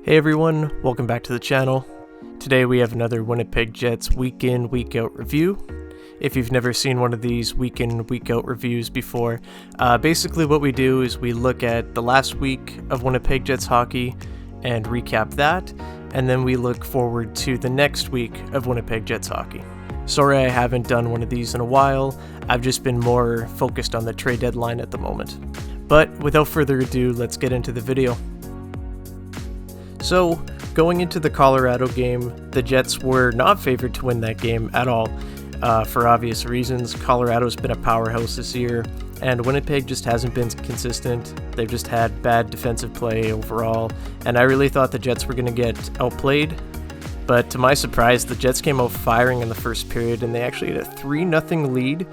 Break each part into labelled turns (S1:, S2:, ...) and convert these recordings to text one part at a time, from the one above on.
S1: Hey everyone, welcome back to the channel. Today we have another Winnipeg Jets week in, week out review. If you've never seen one of these week in, week out reviews before, basically what we do is we look at the last week of Winnipeg Jets hockey and recap that, and then we look forward to the next week of Winnipeg Jets hockey. Sorry I haven't done one of these in a while. I've just been more focused on the trade deadline at the moment. But without further ado, let's get into the video. So, going into the Colorado game, the Jets were not favored to win that game at all. For obvious reasons, Colorado's been a powerhouse this year, and Winnipeg just hasn't been consistent. They've just had bad defensive play overall, and I really thought the Jets were going to get outplayed. But to my surprise, the Jets came out firing in the first period, and they actually had a 3-0 lead.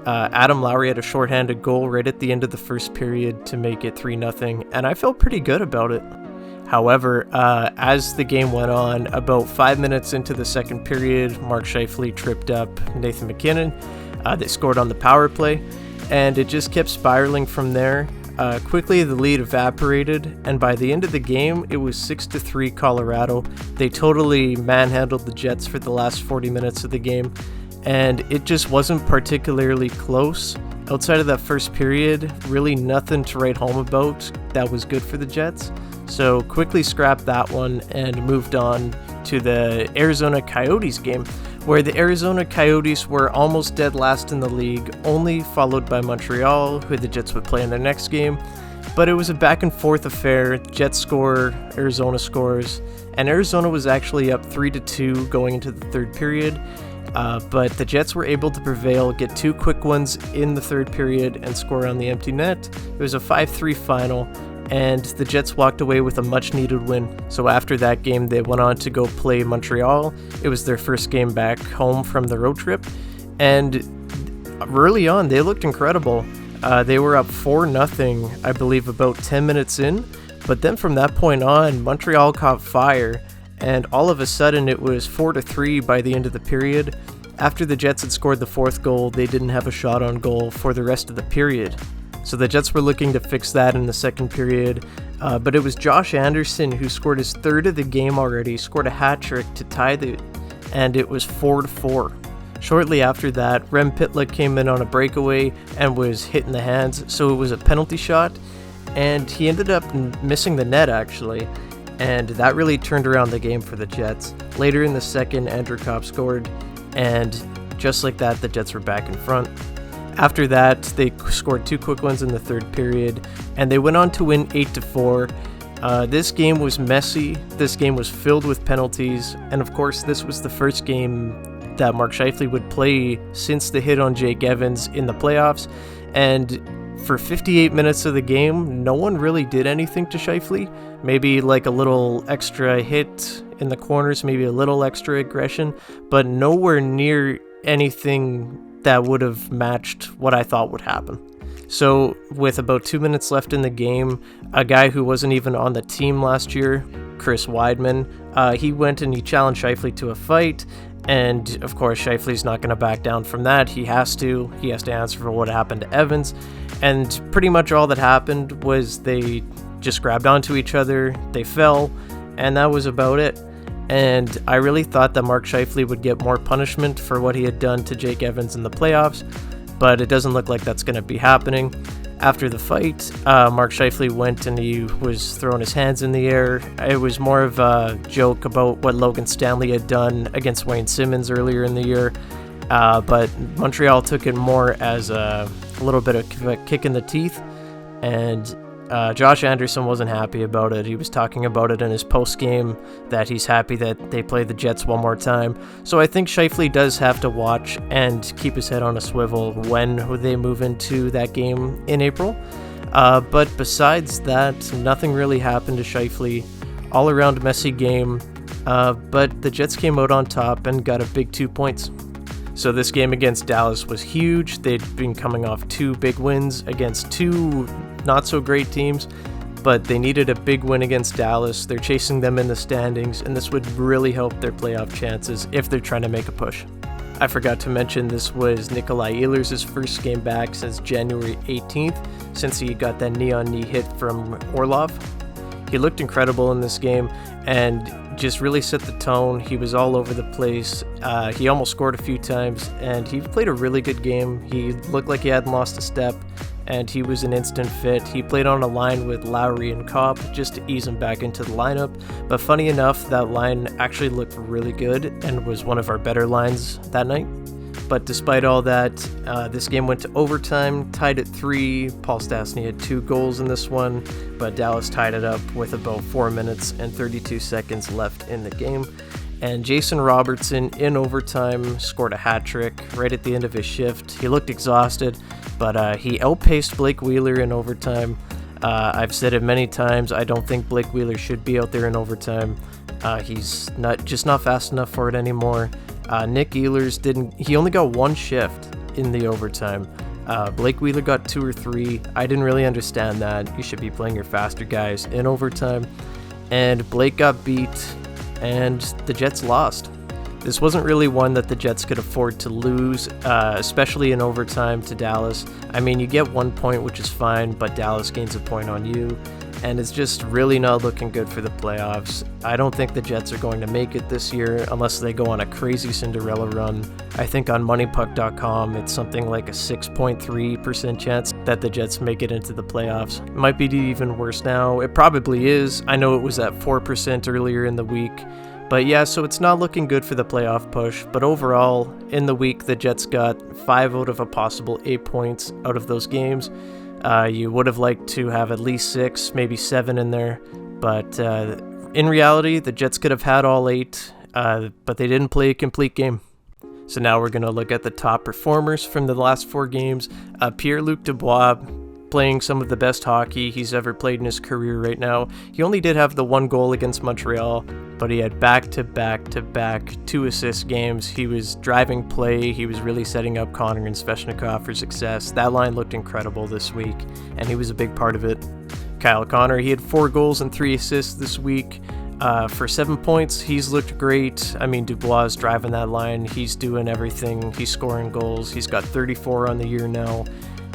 S1: Adam Lowry had a shorthanded goal right at the end of the first period to make it 3-0, and I felt pretty good about it. However, as the game went on, about 5 minutes into the second period, Mark Scheifele tripped up Nathan MacKinnon. They scored on the power play, and it just kept spiraling from there. Quickly, the lead evaporated, and by the end of the game, it was 6-3 Colorado. They totally manhandled the Jets for the last 40 minutes of the game, and it just wasn't particularly close. Outside of that first period, really nothing to write home about that was good for the Jets. So quickly scrapped that one and moved on to the Arizona Coyotes game, where the Arizona Coyotes were almost dead last in the league, only followed by Montreal, who the Jets would play in their next game. But it was a back and forth affair. Jets score, Arizona scores, and Arizona was actually up 3-2 going into the third period. But the Jets were able to prevail, get two quick ones in the third period, and score on the empty net. It was a 5-3 final, and the Jets walked away with a much-needed win. So after that game, they went on to go play Montreal. It was their first game back home from the road trip, and early on, they looked incredible. They were up 4-0, I believe, about 10 minutes in, but then from that point on, Montreal caught fire, and all of a sudden, it was 4-3 by the end of the period. After the Jets had scored the fourth goal, they didn't have a shot on goal for the rest of the period. So the Jets were looking to fix that in the second period, but it was Josh Anderson who scored his third of the game already, scored a hat trick to tie and it was 4-4. Shortly after that, Rem Pitlick came in on a breakaway and was hit in the hands, so it was a penalty shot, and he ended up missing the net actually, and that really turned around the game for the Jets. Later in the second, Andrew Copp scored, and just like that, the Jets were back in front. After that, they scored two quick ones in the third period, and they went on to win 8-4. This game was messy. This game was filled with penalties, and of course, this was the first game that Mark Scheifele would play since the hit on Jake Evans in the playoffs. And for 58 minutes of the game, no one really did anything to Scheifele. Maybe like a little extra hit in the corners, maybe a little extra aggression, but nowhere near anything that would have matched what I thought would happen. So with about 2 minutes left in the game, a guy who wasn't even on the team last year, Chris Weidman, he went and he challenged Scheifele to a fight, and of course Scheifele's not going to back down from that. He has to answer for what happened to Evans, and pretty much all that happened was they just grabbed onto each other, they fell, and that was about it. And I really thought that Mark Scheifele would get more punishment for what he had done to Jake Evans in the playoffs, but it doesn't look like that's going to be happening. After the fight, Mark Scheifele went and he was throwing his hands in the air. It was more of a joke about what Logan Stanley had done against Wayne Simmons earlier in the year, but Montreal took it more as a little bit of a kick in the teeth, and Josh Anderson wasn't happy about it. He was talking about it in his post-game that he's happy that they play the Jets one more time. So I think Scheifele does have to watch and keep his head on a swivel when they move into that game in April. But besides that, nothing really happened to Scheifele. All-around messy game, but the Jets came out on top and got a big 2 points. So this game against Dallas was huge. They'd been coming off two big wins against two not-so-great teams, but they needed a big win against Dallas. They're chasing them in the standings, and this would really help their playoff chances if they're trying to make a push. I forgot to mention this was Nikolai Ehlers' first game back since January 18th, since he got that knee-on-knee hit from Orlov. He looked incredible in this game and just really set the tone. He was all over the place. He almost scored a few times, and he played a really good game. He looked like he hadn't lost a step, and he was an instant fit. He played on a line with Lowry and Copp just to ease him back into the lineup. But funny enough, that line actually looked really good and was one of our better lines that night. But despite all that, this game went to overtime, tied at 3. Paul Stastny had 2 goals in this one, but Dallas tied it up with about 4 minutes and 32 seconds left in the game. And Jason Robertson, in overtime, scored a hat trick right at the end of his shift. He looked exhausted, but he outpaced Blake Wheeler in overtime. I've said it many times, I don't think Blake Wheeler should be out there in overtime. He's not fast enough for it anymore. Nick Ehlers he only got 1 shift in the overtime. Blake Wheeler got 2 or 3. I didn't really understand that. You should be playing your faster guys in overtime. And Blake got beat, and the Jets lost. This wasn't really one that the Jets could afford to lose, especially in overtime to Dallas. I mean, you get 1 point, which is fine, but Dallas gains a point on you, and it's just really not looking good for the playoffs. I don't think the Jets are going to make it this year unless they go on a crazy Cinderella run. I think on moneypuck.com it's something like a 6.3% chance that the Jets make it into the playoffs. It might be even worse now. It probably is. I know it was at 4% earlier in the week. But yeah, so it's not looking good for the playoff push. But overall, in the week, the Jets got 5 out of a possible 8 points out of those games. You would have liked to have at least 6, maybe 7 in there. But in reality, the Jets could have had all 8, but they didn't play a complete game. So now we're going to look at the top performers from the last 4 games. Pierre-Luc Dubois, playing some of the best hockey he's ever played in his career right now. He only did have the 1 goal against Montreal, but he had back-to-back 2 assist games. He was driving play. He was really setting up Connor and Svechnikov for success. That line looked incredible this week, and he was a big part of it. Kyle Connor, he had 4 goals and 3 assists this week. For 7 points, he's looked great. I mean, Dubois is driving that line. He's doing everything. He's scoring goals. He's got 34 on the year now.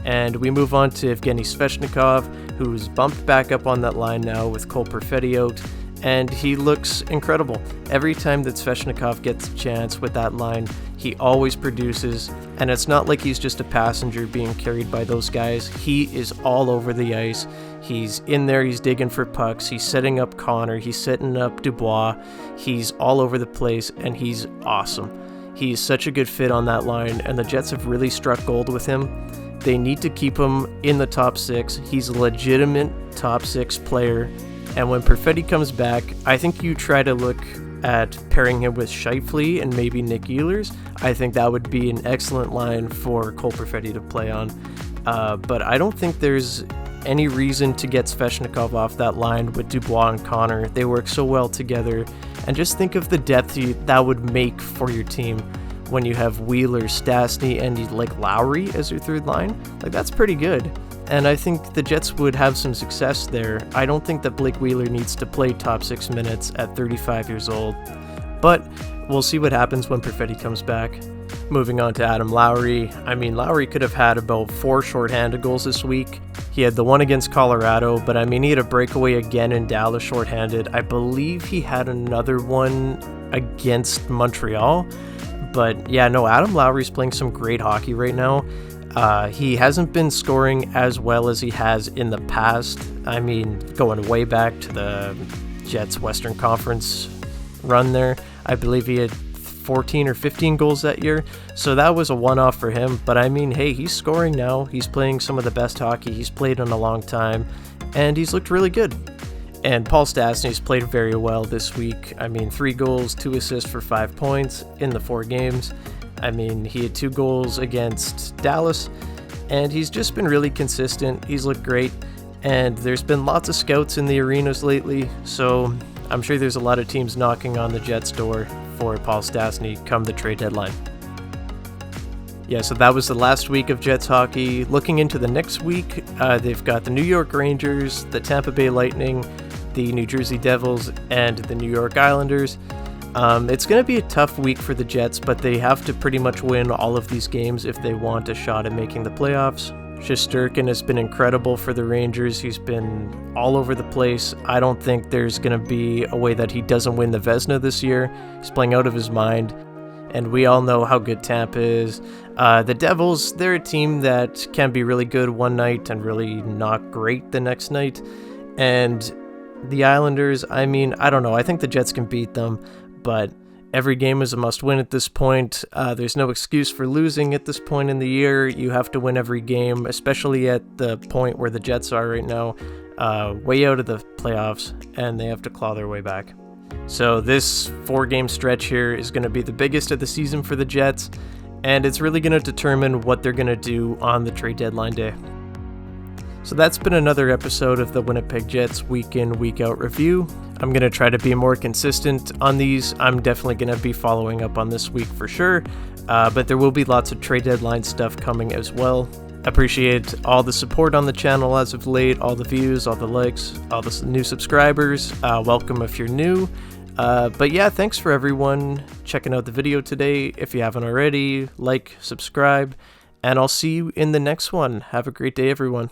S1: And we move on to Evgeny Svechnikov, who's bumped back up on that line now with Cole Perfetti out, and he looks incredible. Every time that Svechnikov gets a chance with that line, he always produces, and it's not like he's just a passenger being carried by those guys. He is all over the ice. He's in there, he's digging for pucks, he's setting up Connor, he's setting up Dubois, he's all over the place, and he's awesome. He's such a good fit on that line, and the Jets have really struck gold with him. They need to keep him in the top 6. He's a legitimate top 6 player. And when Perfetti comes back, I think you try to look at pairing him with Scheifele and maybe Nick Ehlers. I think that would be an excellent line for Cole Perfetti to play on. But I don't think there's any reason to get Svechnikov off that line with Dubois and Connor. They work so well together. And just think of the depth that would make for your team. When you have Wheeler, Stastny, and like Lowry as your third line, like that's pretty good. And I think the Jets would have some success there. I don't think that Blake Wheeler needs to play top 6 minutes at 35 years old. But we'll see what happens when Perfetti comes back. Moving on to Adam Lowry. I mean, Lowry could have had about 4 shorthanded goals this week. He had the one against Colorado, but I mean, he had a breakaway again in Dallas shorthanded. I believe he had another one against Montreal. But yeah, no, Adam Lowry's playing some great hockey right now. He hasn't been scoring as well as he has in the past. I mean, going way back to the Jets Western Conference run there, I believe he had 14 or 15 goals that year. So that was a one-off for him. But I mean, hey, he's scoring now. He's playing some of the best hockey he's played in a long time, and he's looked really good. And Paul Stastny's played very well this week. I mean, 3 goals, 2 assists for 5 points in the 4 games. I mean, he had 2 goals against Dallas, and he's just been really consistent. He's looked great, and there's been lots of scouts in the arenas lately, so I'm sure there's a lot of teams knocking on the Jets' door for Paul Stastny come the trade deadline. Yeah, so that was the last week of Jets hockey. Looking into the next week, they've got the New York Rangers, the Tampa Bay Lightning, the New Jersey Devils, and the New York Islanders. It's going to be a tough week for the Jets, but they have to pretty much win all of these games if they want a shot at making the playoffs. Shesterkin has been incredible for the Rangers. He's been all over the place. I don't think there's going to be a way that he doesn't win the Vezina this year. He's playing out of his mind. And we all know how good Tampa is. The Devils, they're a team that can be really good one night and really not great the next night. And the Islanders, I mean, I don't know. I think the Jets can beat them, but every game is a must-win at this point. There's no excuse for losing at this point in the year. You have to win every game, especially at the point where the Jets are right now, way out of the playoffs, and they have to claw their way back. So this 4-game stretch here is going to be the biggest of the season for the Jets, and it's really going to determine what they're going to do on the trade deadline day. So that's been another episode of the Winnipeg Jets week in, week out review. I'm going to try to be more consistent on these. I'm definitely going to be following up on this week for sure, but there will be lots of trade deadline stuff coming as well. Appreciate all the support on the channel as of late, all the views, all the likes, all the new subscribers. Welcome if you're new. But yeah, thanks for everyone checking out the video today. If you haven't already, like, subscribe, and I'll see you in the next one. Have a great day, everyone.